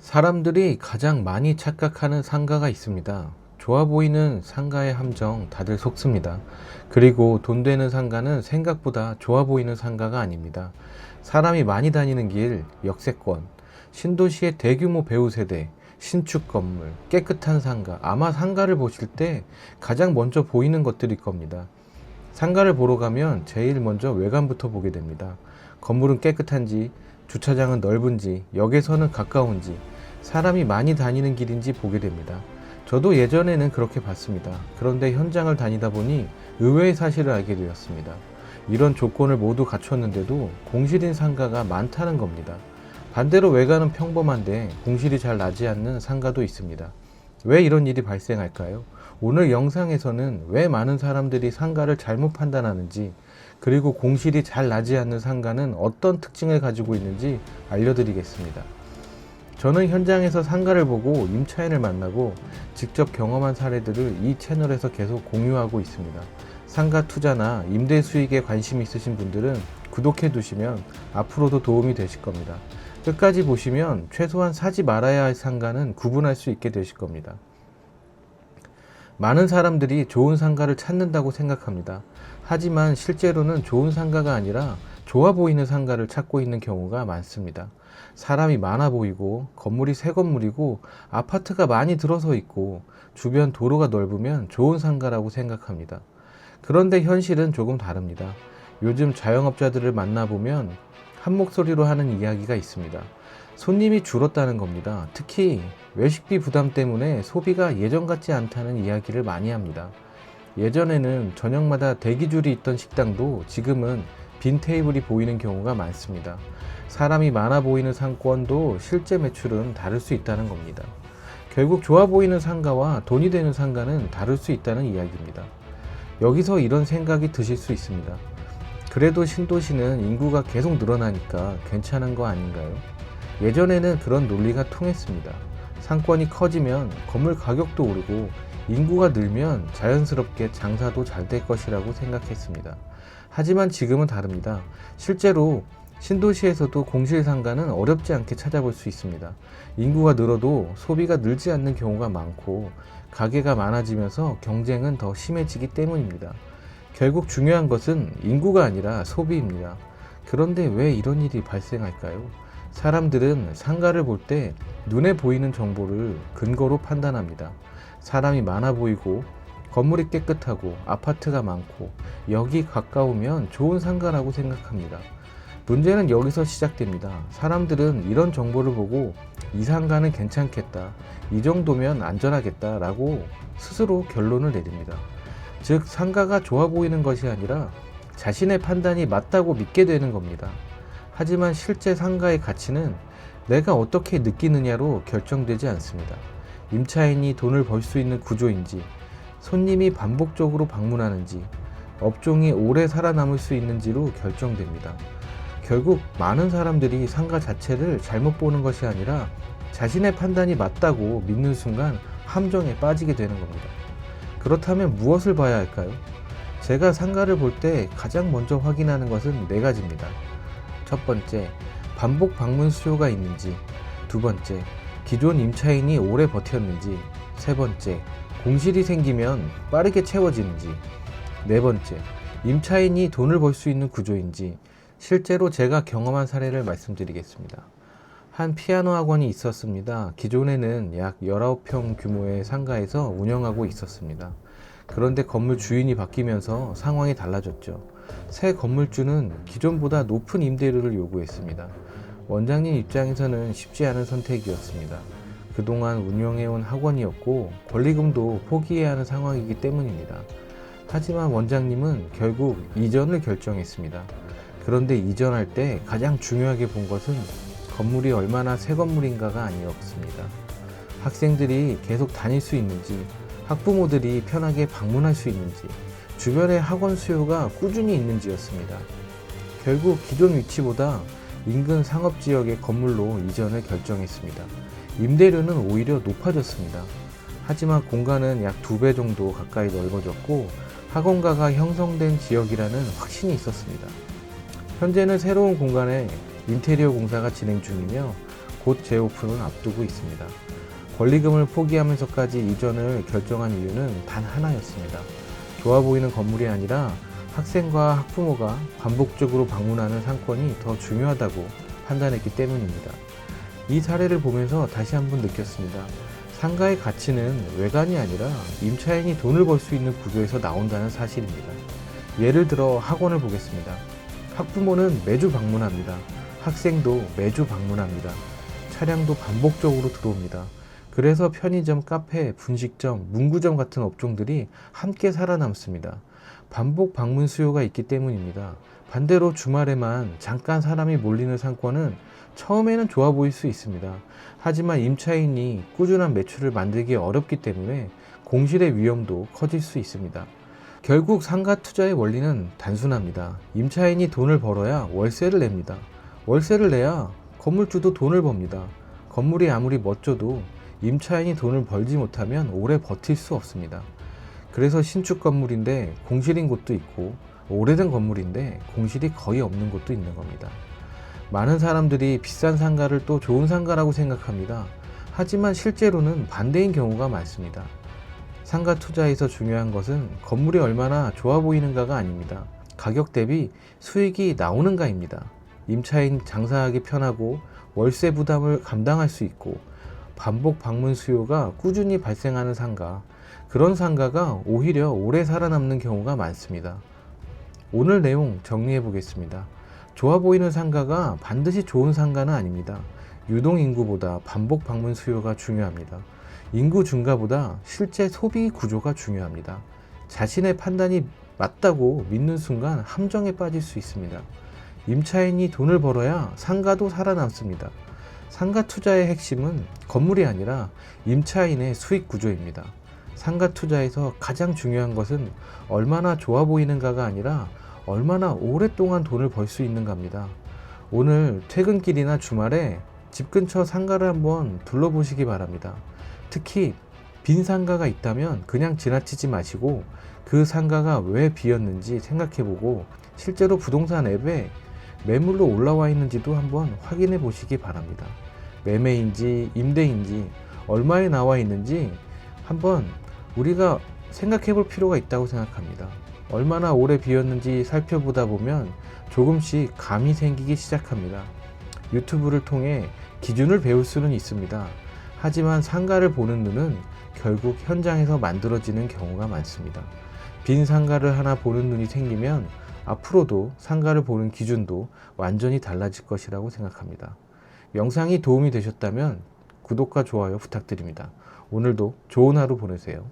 사람들이 가장 많이 착각하는 상가가 있습니다. 좋아 보이는 상가의 함정 다들 속습니다. 그리고 돈 되는 상가는 생각보다 좋아 보이는 상가가 아닙니다. 사람이 많이 다니는 길, 역세권, 신도시의 대규모 배우 세대, 신축 건물, 깨끗한 상가, 아마 상가를 보실 때 가장 먼저 보이는 것들일 겁니다. 상가를 보러 가면 제일 먼저 외관부터 보게 됩니다. 건물은 깨끗한지, 주차장은 넓은지, 역에서는 가까운지, 사람이 많이 다니는 길인지 보게 됩니다. 저도 예전에는 그렇게 봤습니다. 그런데 현장을 다니다 보니 의외의 사실을 알게 되었습니다. 이런 조건을 모두 갖췄는데도 공실인 상가가 많다는 겁니다. 반대로 외관은 평범한데 공실이 잘 나지 않는 상가도 있습니다. 왜 이런 일이 발생할까요? 오늘 영상에서는 왜 많은 사람들이 상가를 잘못 판단하는지, 그리고 공실이 잘 나지 않는 상가는 어떤 특징을 가지고 있는지 알려드리겠습니다. 저는 현장에서 상가를 보고 임차인을 만나고 직접 경험한 사례들을 이 채널에서 계속 공유하고 있습니다. 상가 투자나 임대 수익에 관심 있으신 분들은 구독해 두시면 앞으로도 도움이 되실 겁니다. 끝까지 보시면 최소한 사지 말아야 할 상가는 구분할 수 있게 되실 겁니다. 많은 사람들이 좋은 상가를 찾는다고 생각합니다. 하지만 실제로는 좋은 상가가 아니라 좋아 보이는 상가를 찾고 있는 경우가 많습니다. 사람이 많아 보이고 건물이 새 건물이고 아파트가 많이 들어서 있고 주변 도로가 넓으면 좋은 상가라고 생각합니다. 그런데 현실은 조금 다릅니다. 요즘 자영업자들을 만나보면 한 목소리로 하는 이야기가 있습니다. 손님이 줄었다는 겁니다. 특히 외식비 부담 때문에 소비가 예전 같지 않다는 이야기를 많이 합니다. 예전에는 저녁마다 대기줄이 있던 식당도 지금은 빈 테이블이 보이는 경우가 많습니다. 사람이 많아 보이는 상권도 실제 매출은 다를 수 있다는 겁니다. 결국 좋아 보이는 상가와 돈이 되는 상가는 다를 수 있다는 이야기입니다. 여기서 이런 생각이 드실 수 있습니다. 그래도 신도시는 인구가 계속 늘어나니까 괜찮은 거 아닌가요? 예전에는 그런 논리가 통했습니다. 상권이 커지면 건물 가격도 오르고 인구가 늘면 자연스럽게 장사도 잘 될 것이라고 생각했습니다. 하지만 지금은 다릅니다. 실제로 신도시에서도 공실 상가는 어렵지 않게 찾아볼 수 있습니다. 인구가 늘어도 소비가 늘지 않는 경우가 많고 가게가 많아지면서 경쟁은 더 심해지기 때문입니다. 결국 중요한 것은 인구가 아니라 소비입니다. 그런데 왜 이런 일이 발생할까요? 사람들은 상가를 볼 때 눈에 보이는 정보를 근거로 판단합니다. 사람이 많아 보이고 건물이 깨끗하고 아파트가 많고 역이 가까우면 좋은 상가라고 생각합니다. 문제는 여기서 시작됩니다. 사람들은 이런 정보를 보고 이 상가는 괜찮겠다, 이 정도면 안전하겠다 라고 스스로 결론을 내립니다. 즉 상가가 좋아 보이는 것이 아니라 자신의 판단이 맞다고 믿게 되는 겁니다. 하지만 실제 상가의 가치는 내가 어떻게 느끼느냐로 결정되지 않습니다. 임차인이 돈을 벌 수 있는 구조인지, 손님이 반복적으로 방문하는지, 업종이 오래 살아남을 수 있는지로 결정됩니다. 결국 많은 사람들이 상가 자체를 잘못 보는 것이 아니라 자신의 판단이 맞다고 믿는 순간 함정에 빠지게 되는 겁니다. 그렇다면 무엇을 봐야 할까요? 제가 상가를 볼 때 가장 먼저 확인하는 것은 네 가지입니다. 첫 번째, 반복 방문 수요가 있는지. 두 번째, 기존 임차인이 오래 버텼는지. 세 번째, 공실이 생기면 빠르게 채워지는지. 네 번째, 임차인이 돈을 벌 수 있는 구조인지. 실제로 제가 경험한 사례를 말씀드리겠습니다. 한 피아노 학원이 있었습니다. 기존에는 약 19평 규모의 상가에서 운영하고 있었습니다. 그런데 건물 주인이 바뀌면서 상황이 달라졌죠. 새 건물주는 기존보다 높은 임대료를 요구했습니다. 원장님 입장에서는 쉽지 않은 선택이었습니다. 그동안 운영해온 학원이었고 권리금도 포기해야 하는 상황이기 때문입니다. 하지만 원장님은 결국 이전을 결정했습니다. 그런데 이전할 때 가장 중요하게 본 것은 건물이 얼마나 새 건물인가가 아니었습니다. 학생들이 계속 다닐 수 있는지, 학부모들이 편하게 방문할 수 있는지, 주변에 학원 수요가 꾸준히 있는지였습니다. 결국 기존 위치보다 인근 상업지역의 건물로 이전을 결정했습니다. 임대료는 오히려 높아졌습니다. 하지만 공간은 약 2배 정도 가까이 넓어졌고 학원가가 형성된 지역이라는 확신이 있었습니다. 현재는 새로운 공간에 인테리어 공사가 진행 중이며 곧 재오픈을 앞두고 있습니다. 권리금을 포기하면서까지 이전을 결정한 이유는 단 하나였습니다. 좋아 보이는 건물이 아니라 학생과 학부모가 반복적으로 방문하는 상권이 더 중요하다고 판단했기 때문입니다. 이 사례를 보면서 다시 한번 느꼈습니다. 상가의 가치는 외관이 아니라 임차인이 돈을 벌 수 있는 구조에서 나온다는 사실입니다. 예를 들어 학원을 보겠습니다. 학부모는 매주 방문합니다. 학생도 매주 방문합니다. 차량도 반복적으로 들어옵니다. 그래서 편의점, 카페, 분식점, 문구점 같은 업종들이 함께 살아남습니다. 반복 방문 수요가 있기 때문입니다. 반대로 주말에만 잠깐 사람이 몰리는 상권은 처음에는 좋아 보일 수 있습니다. 하지만 임차인이 꾸준한 매출을 만들기 어렵기 때문에 공실의 위험도 커질 수 있습니다. 결국 상가 투자의 원리는 단순합니다. 임차인이 돈을 벌어야 월세를 냅니다. 월세를 내야 건물주도 돈을 법니다. 건물이 아무리 멋져도 임차인이 돈을 벌지 못하면 오래 버틸 수 없습니다. 그래서 신축 건물인데 공실인 곳도 있고 오래된 건물인데 공실이 거의 없는 곳도 있는 겁니다. 많은 사람들이 비싼 상가를 또 좋은 상가라고 생각합니다. 하지만 실제로는 반대인 경우가 많습니다. 상가 투자에서 중요한 것은 건물이 얼마나 좋아 보이는가가 아닙니다. 가격 대비 수익이 나오는가입니다. 임차인 장사하기 편하고 월세 부담을 감당할 수 있고 반복 방문 수요가 꾸준히 발생하는 상가, 그런 상가가 오히려 오래 살아남는 경우가 많습니다. 오늘 내용 정리해 보겠습니다. 좋아 보이는 상가가 반드시 좋은 상가는 아닙니다. 유동인구보다 반복 방문 수요가 중요합니다. 인구 증가보다 실제 소비 구조가 중요합니다. 자신의 판단이 맞다고 믿는 순간 함정에 빠질 수 있습니다. 임차인이 돈을 벌어야 상가도 살아남습니다. 상가 투자의 핵심은 건물이 아니라 임차인의 수익 구조입니다. 상가 투자에서 가장 중요한 것은 얼마나 좋아 보이는가가 아니라 얼마나 오랫동안 돈을 벌 수 있는가입니다. 오늘 퇴근길이나 주말에 집 근처 상가를 한번 둘러보시기 바랍니다. 특히 빈 상가가 있다면 그냥 지나치지 마시고 그 상가가 왜 비었는지 생각해보고 실제로 부동산 앱에 매물로 올라와 있는지도 한번 확인해 보시기 바랍니다. 매매인지 임대인지 얼마에 나와 있는지 한번 우리가 생각해 볼 필요가 있다고 생각합니다. 얼마나 오래 비었는지 살펴보다 보면 조금씩 감이 생기기 시작합니다. 유튜브를 통해 기준을 배울 수는 있습니다. 하지만 상가를 보는 눈은 결국 현장에서 만들어지는 경우가 많습니다. 빈 상가를 하나 보는 눈이 생기면 앞으로도 상가를 보는 기준도 완전히 달라질 것이라고 생각합니다. 영상이 도움이 되셨다면 구독과 좋아요 부탁드립니다. 오늘도 좋은 하루 보내세요.